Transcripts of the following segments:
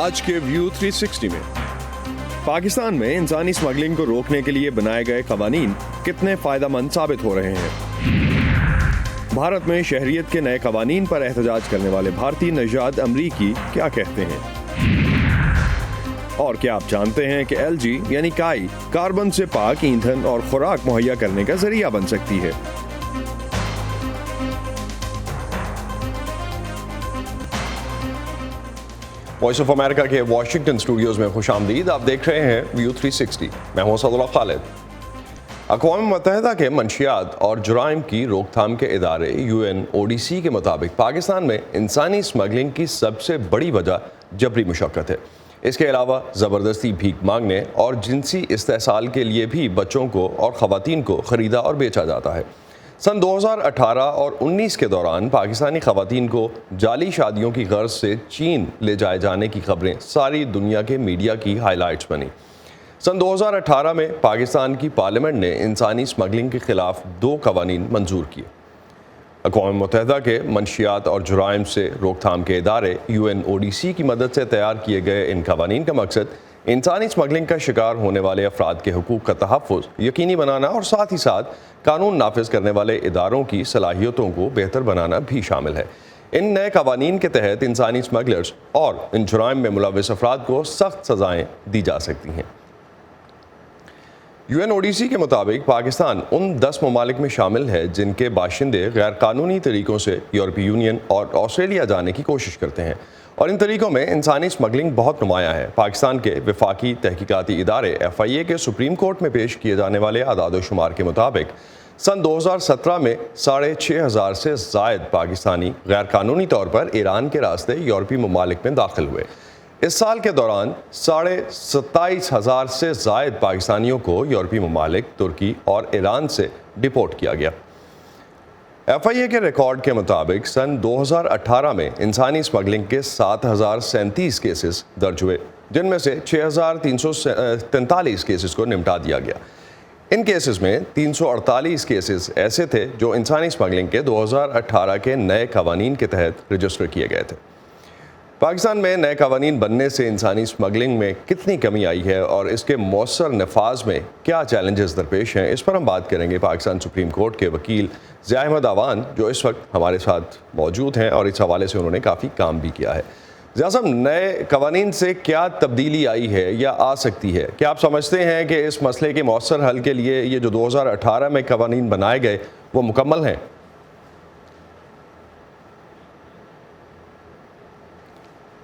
آج کے ویو 360 میں پاکستان میں انسانی اسمگلنگ کو روکنے کے لیے بنائے گئے قوانین کتنے فائدہ مند ثابت ہو رہے ہیں۔ بھارت میں شہریت کے نئے قوانین پر احتجاج کرنے والے بھارتی نژاد امریکی کیا کہتے ہیں، اور کیا آپ جانتے ہیں کہ ایل جی یعنی کائی کاربن سے پاک ایندھن اور خوراک مہیا کرنے کا ذریعہ بن سکتی ہے۔ وائس آف امریکہ کے واشنگٹن اسٹوڈیوز میں خوش آمدید۔ آپ دیکھ رہے ہیں ویو 360، میں ہوں اسد اللہ خالد۔ اقوام متحدہ کے منشیات اور جرائم کی روک تھام کے ادارے UNODC کے مطابق پاکستان میں انسانی اسمگلنگ کی سب سے بڑی وجہ جبری مشقت ہے۔ اس کے علاوہ زبردستی بھیک مانگنے اور جنسی استحصال کے لیے بھی بچوں کو اور خواتین کو خریدا اور بیچا جاتا ہے۔ سن 2018 اور 19 کے دوران پاکستانی خواتین کو جعلی شادیوں کی غرض سے چین لے جائے جانے کی خبریں ساری دنیا کے میڈیا کی ہائی لائٹس بنی۔ سن 2018 میں پاکستان کی پارلیمنٹ نے انسانی اسمگلنگ کے خلاف 2 قوانین منظور کیے۔ اقوام متحدہ کے منشیات اور جرائم سے روک تھام کے ادارے UNODC کی مدد سے تیار کیے گئے ان قوانین کا مقصد انسانی اسمگلنگ کا شکار ہونے والے افراد کے حقوق کا تحفظ یقینی بنانا اور ساتھ ہی ساتھ قانون نافذ کرنے والے اداروں کی صلاحیتوں کو بہتر بنانا بھی شامل ہے۔ ان نئے قوانین کے تحت انسانی اسمگلرز اور ان جرائم میں ملوث افراد کو سخت سزائیں دی جا سکتی ہیں۔ UNODC کے مطابق پاکستان ان 10 ممالک میں شامل ہے جن کے باشندے غیر قانونی طریقوں سے یورپی یونین اور آسٹریلیا جانے کی کوشش کرتے ہیں، اور ان طریقوں میں انسانی اسمگلنگ بہت نمایاں ہے۔ پاکستان کے وفاقی تحقیقاتی ادارے FIA کے سپریم کورٹ میں پیش کیے جانے والے اعداد و شمار کے مطابق سن 2017 میں 6,500 سے زائد پاکستانی غیر قانونی طور پر ایران کے راستے یورپی ممالک میں داخل ہوئے۔ اس سال کے دوران 27,500 سے زائد پاکستانیوں کو یورپی ممالک، ترکی اور ایران سے ڈپورٹ کیا گیا۔ FIA کے ریکارڈ کے مطابق سن 2018 میں انسانی اسمگلنگ کے 7,037 کیسز درج ہوئے، جن میں سے 6,343 کیسز کو نمٹا دیا گیا۔ ان کیسز میں 348 کیسز ایسے تھے جو انسانی اسمگلنگ کے 2018 کے نئے قوانین کے تحت رجسٹر کیے گئے تھے۔ پاکستان میں نئے قوانین بننے سے انسانی اسمگلنگ میں کتنی کمی آئی ہے اور اس کے مؤثر نفاذ میں کیا چیلنجز درپیش ہیں، اس پر ہم بات کریں گے پاکستان سپریم کورٹ کے وکیل ضیاء احمد آوان، جو اس وقت ہمارے ساتھ موجود ہیں اور اس حوالے سے انہوں نے کافی کام بھی کیا ہے۔ ضیاء صاحب، نئے قوانین سے کیا تبدیلی آئی ہے یا آ سکتی ہے؟ کیا آپ سمجھتے ہیں کہ اس مسئلے کے مؤثر حل کے لیے یہ جو 2018 میں قوانین بنائے گئے وہ مکمل ہیں؟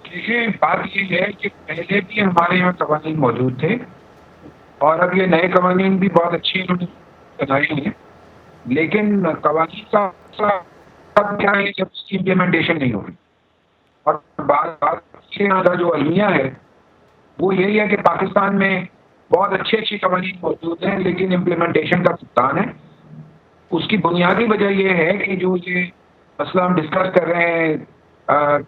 دیکھیں، بات یہ ہے کہ پہلے بھی ہمارے یہاں قوانین موجود تھے اور اب یہ نئے قوانین بھی بہت اچھے انہوں نے بنائے ہیں، لیکن قوانین کا کیا ہے جب اس کی امپلیمنٹیشن نہیں ہوگی۔ اور بات جو المیہ ہے وہ یہی ہے کہ پاکستان میں بہت اچھی قوانین موجود ہیں لیکن امپلیمنٹیشن کا فقدان ہے۔ اس کی بنیادی وجہ یہ ہے کہ جو یہ مسئلہ ہم ڈسکس کر رہے ہیں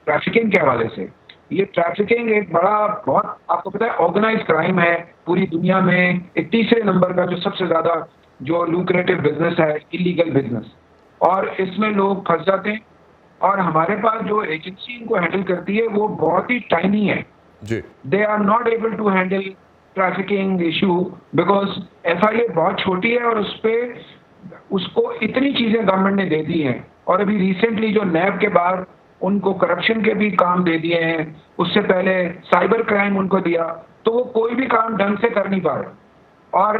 ٹریفکنگ کے حوالے سے، یہ ٹریفکنگ ایک بہت آپ کو پتہ ہے آرگنائز کرائم ہے پوری دنیا میں، ایک تیسرے نمبر کا جو سب سے زیادہ جو لوکریٹو بزنس ہے، ایلیگل بزنس، اور اس میں لوگ پھنس جاتے ہیں۔ اور ہمارے پاس جو ایجنسی ان کو ہینڈل کرتی ہے وہ بہت ہی ٹائنی ہے۔ They are not able to handle trafficking issue because FIA بہت چھوٹی ہے اور اس کو اتنی چیزیں گورنمنٹ نے دے دی ہیں، اور ابھی ریسنٹلی جو نیب کے بعد ان کو کرپشن کے بھی کام دے دیے ہیں، اس سے پہلے سائبر کرائم ان کو دیا، تو وہ کوئی بھی کام ڈھنگ سے کر نہیں پا رہے۔ اور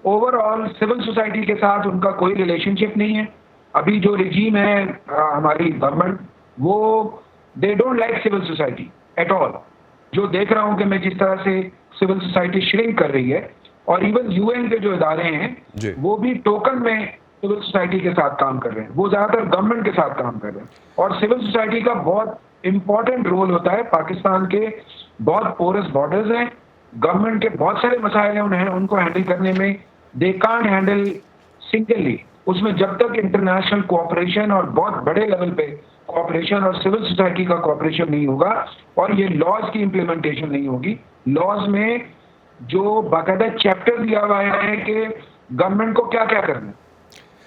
اوور آل سول سوسائٹی کے ساتھ ان کا کوئی ریلیشن شپ نہیں ہے۔ ابھی جو رجیم ہے ہماری گورنمنٹ، وہ they don't like civil society at all. جو دیکھ رہا ہوں کہ میں جس طرح سے سول سوسائٹی شرنک کر رہی ہے، اور ایون UN کے جو ادارے ہیں وہ بھی ٹوکن میں سول سوسائٹی کے ساتھ کام کر رہے ہیں، وہ زیادہ تر گورنمنٹ کے ساتھ کام کر رہے ہیں۔ اور سول سوسائٹی کا بہت امپورٹنٹ رول ہوتا ہے۔ پاکستان کے بہت پورس بارڈرز ہیں، گورنمنٹ کے بہت سارے مسائل ہیں ان کو ہینڈل کرنے میں، دے کانٹ ہینڈل سنگلی۔ اس میں جب تک انٹرنیشنل کوآپریشن اور بہت بڑے لیول پہ کوآپریشن اور سول سوسائٹی کا کوآپریشن نہیں ہوگا، اور یہ لاز کی امپلیمنٹیشن نہیں ہوگی، لاز میں جو باقاعدہ چیپٹر دیا ہوا ہے کہ گورنمنٹ کو کیا کیا کرنا ہے،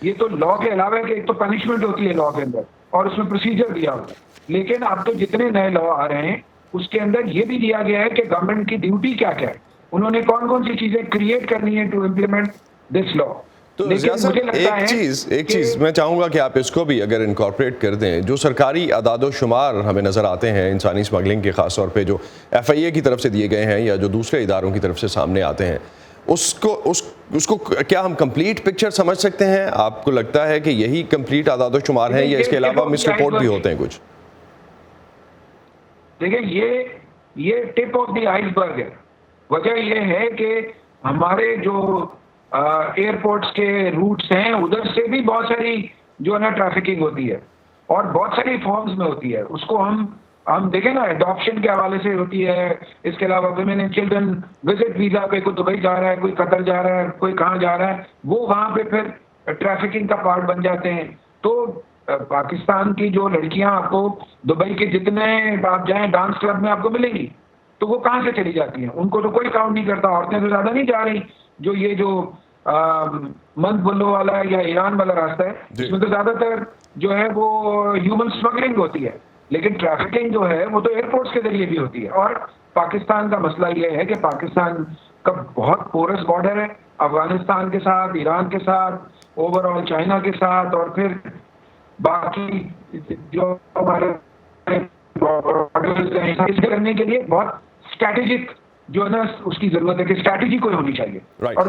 یہ تو لا کے علاوہ ہے کہ ایک تو پنشمنٹ ہوتی ہے لا کے اندر اور اس میں پروسیجر دیا ہوتا ہے، لیکن اب تو جتنے نئے لا آ رہے ہیں اس کے اندر یہ بھی دیا گیا ہے کہ گورنمنٹ کی ڈیوٹی کیا کیا ہے, انہوں نے کون کون سی چیزیں کریٹ کرنی ہے ٹو امپلیمنٹ دس لا. تو ایک چیز میں چاہوں گا کہ آپ اس کو بھی اگر انکارپوریٹ کر دیں, جو سرکاری اعداد و شمار ہمیں نظر آتے ہیں انسانی اسمگلنگ کے, خاص طور پہ جو FIA کی طرف سے دیے گئے ہیں یا جو دوسرے اداروں کی طرف سے سامنے آتے ہیں, اس کو کیا ہم کمپلیٹ پکچر سمجھ سکتے ہیں؟ آپ کو لگتا ہے کہ یہی کمپلیٹ اعداد و شمار ہیں یا اس کے علاوہ مس رپورٹ بھی ہوتے ہیں کچھ؟ دیکھیں یہ ٹپ آف دی آئس برگ ہے. وجہ یہ ہے کہ ہمارے جو ایئرپورٹس کے روٹس ہیں ادھر سے بھی بہت ساری جو ہے نا ٹریفکنگ ہوتی ہے اور بہت ساری فارمز میں ہوتی ہے. اس کو ہم دیکھیں نا, اڈاپشن کے حوالے سے ہوتی ہے, اس کے علاوہ women and children visit visa پہ کوئی دبئی جا رہا ہے, کوئی قطر جا رہا ہے, کوئی کہاں جا رہا ہے, وہ وہاں پہ پھر ٹریفکنگ کا پارٹ بن جاتے ہیں. تو پاکستان کی جو لڑکیاں آپ کو دبئی کے جتنے آپ جائیں ڈانس کلب میں آپ کو ملیں گی, تو وہ کہاں سے چلی جاتی ہیں؟ ان کو تو کوئی کاؤنٹ نہیں کرتا. عورتیں تو زیادہ نہیں جا رہی. جو یہ جو مند بلو والا ہے یا ایران والا راستہ ہے, اس میں تو زیادہ تر جو ہے وہ ہیومن اسمگلنگ ہوتی ہے, لیکن ٹریفکنگ جو ہے وہ تو ایئرپورٹس کے ذریعے بھی ہوتی ہے. اور پاکستان کا مسئلہ یہ ہے کہ پاکستان کا بہت پورس بارڈر ہے افغانستان کے ساتھ, ایران کے ساتھ, اوور آل چائنا کے ساتھ, اور پھر باقی جو ہمارے کرنے کے لیے بہت اسٹریٹجک جو ہے نا اس کی ضرورت ہے کہ اسٹریٹجی کوئی ہونی چاہیے. اور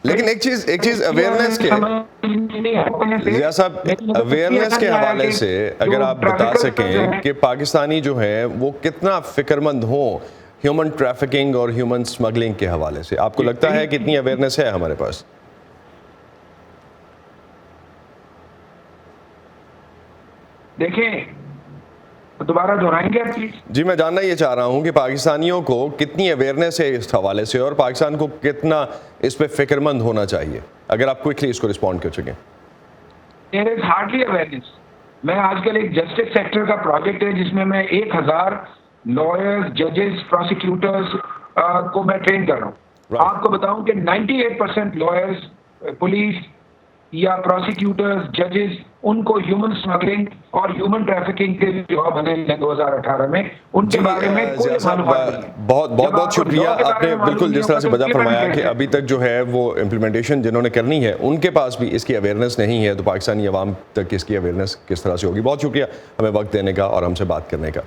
لیکن ایک چیز اویئرنیس کے ضیاء صاحب, اویئرنیس کے حوالے سے اگر آپ بتا سکیں کہ پاکستانی جو ہیں وہ کتنا فکر مند ہوں ہیومن ٹریفکنگ اور ہیومن اسمگلنگ کے حوالے سے, آپ کو لگتا ہے کتنی اویئرنیس ہے ہمارے پاس؟ دیکھیں دوبارہ دہرائیں گے آپ پلیز؟ جی میں جاننا یہ چاہ رہا ہوں کہ پاکستانیوں کو کتنی اویئرنیس ہے اس حوالے سے, اور پاکستان کو کتنا اس پہ فکر مند ہونا چاہیے, اگر آپ کوئکلی اس کو رسپونڈ کر سکیں. There is hardly awareness. میں آج کل ایک جسٹس سیکٹر کا پروجیکٹ ہے جس میں 1000 لائرز, ججز, پروسیکیوٹرز کو میں ٹرین کر رہا ہوں. آپ کو بتاؤں کہ 98% لائرز, پولیس یا پروسیکیوٹرز, ججز, ان کو ہیومن اسمگلنگ اور ہیومن ٹریفکنگ کے جو بنے 2018 میں ان کے بارے میں کوئی معلومات نہیں. بہت شکریہ. آپ نے بالکل جس طرح سے وجہ فرمایا کہ ابھی تک جو ہے وہ امپلیمنٹیشن جنہوں نے کرنی ہے ان کے پاس بھی اس کی اویئرنیس نہیں ہے, تو پاکستانی عوام تک اس کی اویئرنیس کس طرح سے ہوگی. بہت شکریہ ہمیں وقت دینے کا اور ہم سے بات کرنے کا.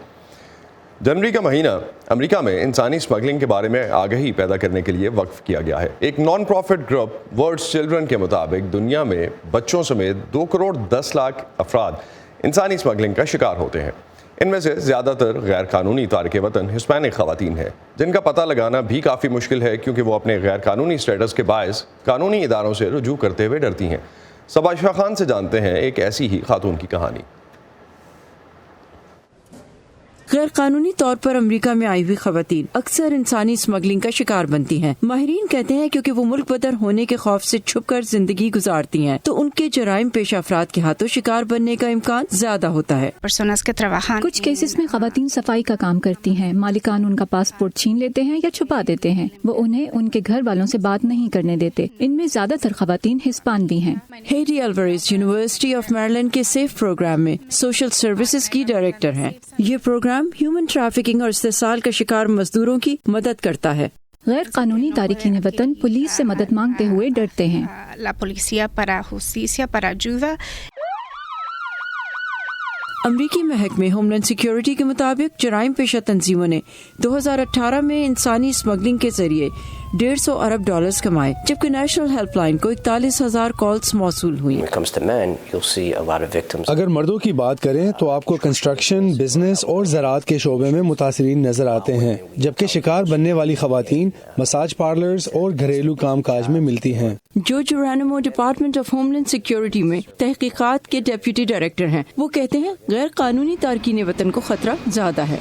جنوری کا مہینہ امریکہ میں انسانی اسمگلنگ کے بارے میں آگہی پیدا کرنے کے لیے وقف کیا گیا ہے. ایک non profit group words children کے مطابق دنیا میں بچوں سمیت 2 کروڑ 10 لاکھ افراد انسانی اسمگلنگ کا شکار ہوتے ہیں. ان میں سے زیادہ تر غیر قانونی تارک وطن ہسپینک خواتین ہیں, جن کا پتہ لگانا بھی کافی مشکل ہے کیونکہ وہ اپنے غیر قانونی اسٹیٹس کے باعث قانونی اداروں سے رجوع کرتے ہوئے ڈرتی ہیں. صبا شاہ خان سے جانتے ہیں ایک ایسی ہی خاتون کی کہانی. غیر قانونی طور پر امریکہ میں آئی ہوئی خواتین اکثر انسانی اسمگلنگ کا شکار بنتی ہیں. ماہرین کہتے ہیں کیونکہ وہ ملک بدر ہونے کے خوف سے چھپ کر زندگی گزارتی ہیں تو ان کے جرائم پیش افراد کے ہاتھوں شکار بننے کا امکان زیادہ ہوتا ہے. کچھ کیسز میں خواتین صفائی کا کام کرتی ہیں. مالکان ان کا پاسپورٹ چھین لیتے ہیں یا چھپا دیتے ہیں. وہ انہیں ان کے گھر والوں سے بات نہیں کرنے دیتے. ان میں زیادہ تر خواتین ہسپان بھی ہیں. ہیڈی الوریز یونیورسٹی آف میریلینڈ کے سیف پروگرام میں سوشل سروسز کی ڈائریکٹر ہیں. یہ پروگرام ہیومن ٹریفکنگ اور استحصال کا شکار مزدوروں کی مدد کرتا ہے. غیر قانونی تارکین وطن پولیس سے مدد مانگتے ہوئے ڈرتے ہیں. امریکی محکمہ ہوم لینڈ سیکیورٹی کے مطابق جرائم پیشہ تنظیموں نے 2018 میں انسانی اسمگلنگ کے ذریعے $150 ارب کمائے, جبکہ نیشنل ہیلپ لائن کو 41,000 کالز موصول ہوئی. اگر مردوں کی بات کریں تو آپ کو کنسٹرکشن, بزنس اور زراعت کے شعبے میں متاثرین نظر آتے ہیں, جبکہ شکار بننے والی خواتین مساج پارلرز اور گھریلو کام کاج میں ملتی ہیں. جو جورانمو department of homeland security میں تحقیقات کے ڈیپٹی ڈائریکٹر ہیں, وہ کہتے ہیں غیر قانونی تارکین وطن کو خطرہ زیادہ ہے.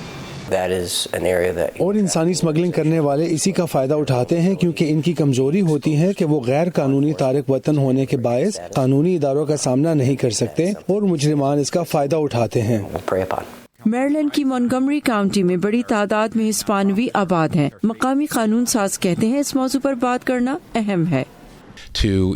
اور انسانی اسمگلنگ کرنے والے اسی کا فائدہ اٹھاتے ہیں کیونکہ ان کی کمزوری ہوتی ہے کہ وہ غیر قانونی تارک وطن ہونے کے باعث قانونی اداروں کا سامنا نہیں کر سکتے اور مجرمان اس کا فائدہ اٹھاتے ہیں. میریلینڈ کی مونگمری کاؤنٹی میں بڑی تعداد میں ہسپانوی آباد ہیں. مقامی قانون ساز کہتے ہیں اس موضوع پر بات کرنا اہم ہے. to,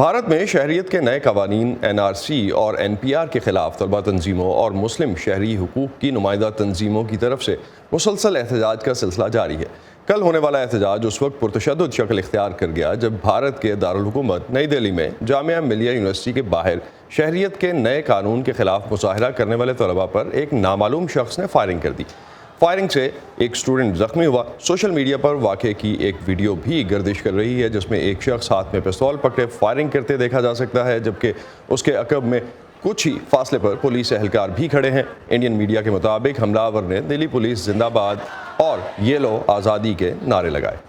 بھارت میں شہریت کے نئے قوانین NRC اور NPR کے خلاف طلبہ تنظیموں اور مسلم شہری حقوق کی نمائندہ تنظیموں کی طرف سے مسلسل احتجاج کا سلسلہ جاری ہے۔ کل ہونے والا احتجاج اس وقت پرتشدد شکل اختیار کر گیا جب بھارت کے دارالحکومت نئی دہلی میں جامعہ ملیہ یونیورسٹی کے باہر شہریت کے نئے قانون کے خلاف مظاہرہ کرنے والے طلبہ پر ایک نامعلوم شخص نے فائرنگ کر دی۔ فائرنگ سے ایک اسٹوڈنٹ زخمی ہوا۔ سوشل میڈیا پر واقعے کی ایک ویڈیو بھی گردش کر رہی ہے جس میں ایک شخص ہاتھ میں پستول پکڑے فائرنگ کرتے دیکھا جا سکتا ہے، جبکہ اس کے عقب میں کچھ ہی فاصلے پر پولیس اہلکار بھی کھڑے ہیں۔ انڈین میڈیا کے مطابق حملہ آور نے دلی پولیس زندہ باد اور یہ لو آزادی کے نعرے لگائے۔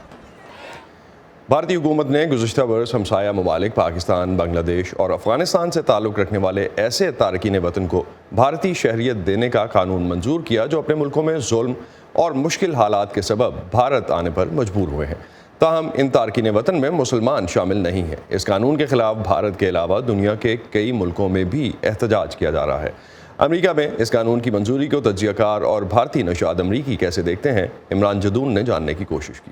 بھارتی حکومت نے گزشتہ برس ہمسایہ ممالک پاکستان، بنگلہ دیش اور افغانستان سے تعلق رکھنے والے ایسے تارکین وطن کو بھارتی شہریت دینے کا قانون منظور کیا جو اپنے ملکوں میں ظلم اور مشکل حالات کے سبب بھارت آنے پر مجبور ہوئے ہیں۔ تاہم ان تارکین وطن میں مسلمان شامل نہیں ہیں۔ اس قانون کے خلاف بھارت کے علاوہ دنیا کے کئی ملکوں میں بھی احتجاج کیا جا رہا ہے۔ امریکہ میں اس قانون کی منظوری کو تجزیہ کار اور بھارتی نژاد امریکی کیسے دیکھتے ہیں، عمران جدون نے جاننے کی کوشش کی۔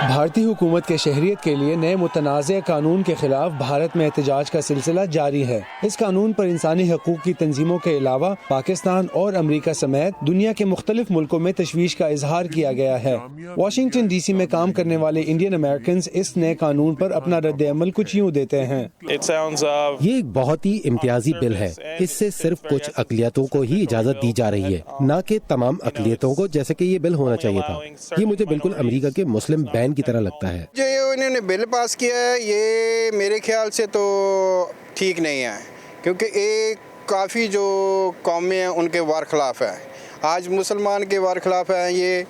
بھارتی حکومت کے شہریت کے لیے نئے متنازع قانون کے خلاف بھارت میں احتجاج کا سلسلہ جاری ہے۔ اس قانون پر انسانی حقوق کی تنظیموں کے علاوہ پاکستان اور امریکہ سمیت دنیا کے مختلف ملکوں میں تشویش کا اظہار کیا گیا ہے۔ واشنگٹن ڈی سی میں کام کرنے والے انڈین امریکنز اس نئے قانون پر اپنا رد عمل کچھ یوں دیتے ہیں۔ یہ ایک بہت ہی امتیازی بل ہے۔ اس سے صرف کچھ اقلیتوں کو ہی اجازت دی جا رہی ہے، نہ کہ تمام اقلیتوں کو، جیسے کہ یہ بل ہونا چاہیے تھا۔ یہ مجھے بالکل امریکہ کے مسلم بین کی طرح لگتا ہے۔ جو انہوں نے بل پاس کیا ہے یہ میرے خیال سے تو ٹھیک نہیں ہے، کیونکہ ایک کافی جو قومیں ہیں ان کے وار خلاف ہے۔ آج مسلمان کے وار خلاف ہیں، یہ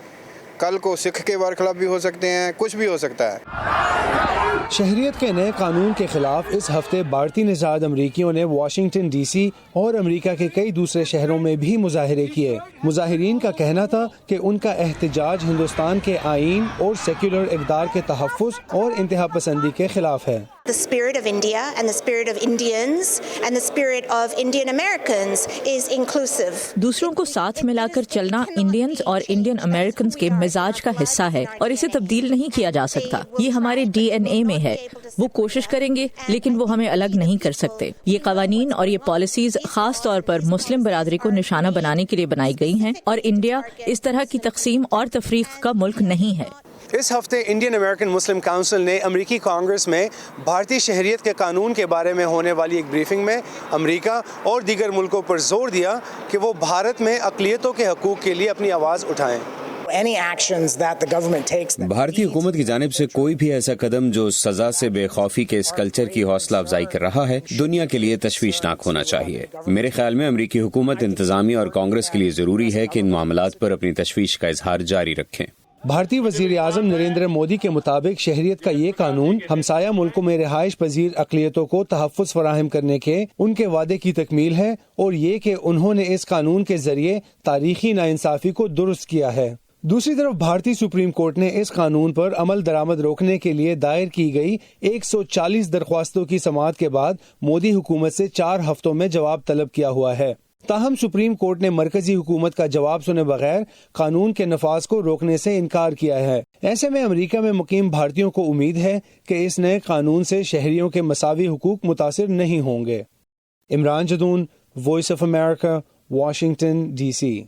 کل کو سکھ کے وار خلاف بھی ہو سکتے ہیں، کچھ بھی ہو سکتا ہے۔ شہریت کے نئے قانون کے خلاف اس ہفتے بھارتی نژاد امریکیوں نے واشنگٹن ڈی سی اور امریکہ کے کئی دوسرے شہروں میں بھی مظاہرے کیے۔ مظاہرین کا کہنا تھا کہ ان کا احتجاج ہندوستان کے آئین اور سیکولر اقدار کے تحفظ اور انتہا پسندی کے خلاف ہے۔ The spirit of India and the spirit of Indians and the spirit of Indian Americans is inclusive. دوسروں کو ساتھ ملا کر چلنا انڈینز اور انڈین امریکنز کے مزاج کا حصہ ہے اور اسے تبدیل نہیں کیا جا سکتا۔ یہ ہمارے DNA میں ہے۔ وہ کوشش کریں گے لیکن وہ ہمیں الگ نہیں کر سکتے۔ یہ قوانین اور یہ پالیسیز خاص طور پر مسلم برادری کو نشانہ بنانے کے لیے بنائی گئی ہیں، اور انڈیا اس طرح کی تقسیم اور تفریق کا ملک نہیں ہے۔ اس ہفتے انڈین امریکن مسلم کونسل نے امریکی کانگریس میں بھارتی شہریت کے قانون کے بارے میں ہونے والی ایک بریفنگ میں امریکہ اور دیگر ملکوں پر زور دیا کہ وہ بھارت میں اقلیتوں کے حقوق کے لیے اپنی آواز اٹھائیں۔ بھارتی حکومت کی جانب سے کوئی بھی ایسا قدم جو سزا سے بے خوفی کے اس کلچر کی حوصلہ افزائی کر رہا ہے، دنیا کے لیے تشویشناک ہونا چاہیے۔ میرے خیال میں امریکی حکومت، انتظامیہ اور کانگریس کے لیے ضروری ہے کہ ان معاملات پر اپنی تشویش کا اظہار جاری رکھیں۔ بھارتی وزیر اعظم نریندر مودی کے مطابق شہریت کا یہ قانون ہمسایہ ملکوں میں رہائش پذیر اقلیتوں کو تحفظ فراہم کرنے کے ان کے وعدے کی تکمیل ہے، اور یہ کہ انہوں نے اس قانون کے ذریعے تاریخی ناانصافی کو درست کیا ہے۔ دوسری طرف بھارتی سپریم کورٹ نے اس قانون پر عمل درآمد روکنے کے لیے دائر کی گئی 140 درخواستوں کی سماعت کے بعد مودی حکومت سے 4 ہفتوں میں جواب طلب کیا ہوا ہے۔ تاہم سپریم کورٹ نے مرکزی حکومت کا جواب سنے بغیر قانون کے نفاذ کو روکنے سے انکار کیا ہے۔ ایسے میں امریکہ میں مقیم بھارتیوں کو امید ہے کہ اس نئے قانون سے شہریوں کے مساوی حقوق متاثر نہیں ہوں گے۔ Imran Jadoon, Voice of America, Washington D C.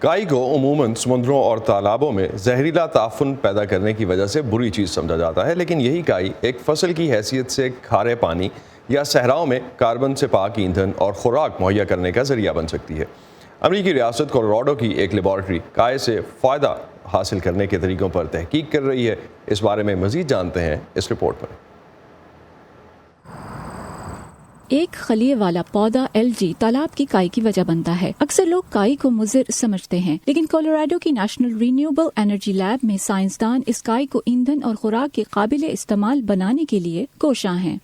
کائی کو عموماً سمندروں اور تالابوں میں زہریلا تعفن پیدا کرنے کی وجہ سے بری چیز سمجھا جاتا ہے، لیکن یہی کائی ایک فصل کی حیثیت سے کھارے پانی یا صحراؤں میں کاربن سے پاک ایندھن اور خوراک مہیا کرنے کا ذریعہ بن سکتی ہے۔ امریکی ریاست کولوراڈو کی ایک لیبارٹری کائی سے فائدہ حاصل کرنے کے طریقوں پر تحقیق کر رہی ہے۔ اس بارے میں مزید جانتے ہیں اس رپورٹ میں۔ ایک خلیے والا پودا الجی تالاب کی کائی کی وجہ بنتا ہے۔ اکثر لوگ کائی کو مضر سمجھتے ہیں، لیکن کولوراڈو کی نیشنل رینیوبل انرجی لیب میں سائنسدان اس کائی کو ایندھن اور خوراک کے قابل استعمال بنانے کے لیے کوشاں ہیں۔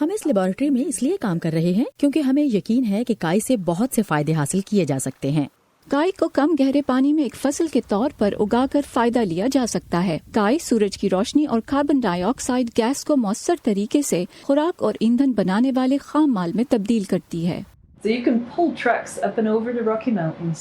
ہم اس لیبارٹری میں اس لیے کام کر رہے ہیں کیونکہ ہمیں یقین ہے کہ کائی سے بہت سے فائدے حاصل کیے جا سکتے ہیں۔ کائی کو کم گہرے پانی میں ایک فصل کے طور پر اگا کر فائدہ لیا جا سکتا ہے۔ کائی سورج کی روشنی اور کاربن ڈائی آکسائیڈ گیس کو مؤثر طریقے سے خوراک اور ایندھن بنانے والے خام مال میں تبدیل کرتی ہے۔ So you can pull trucks up and over the Rocky Mountains.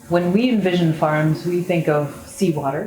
When we envision farms, we think of seawater.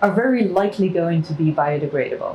Are very likely going to be biodegradable.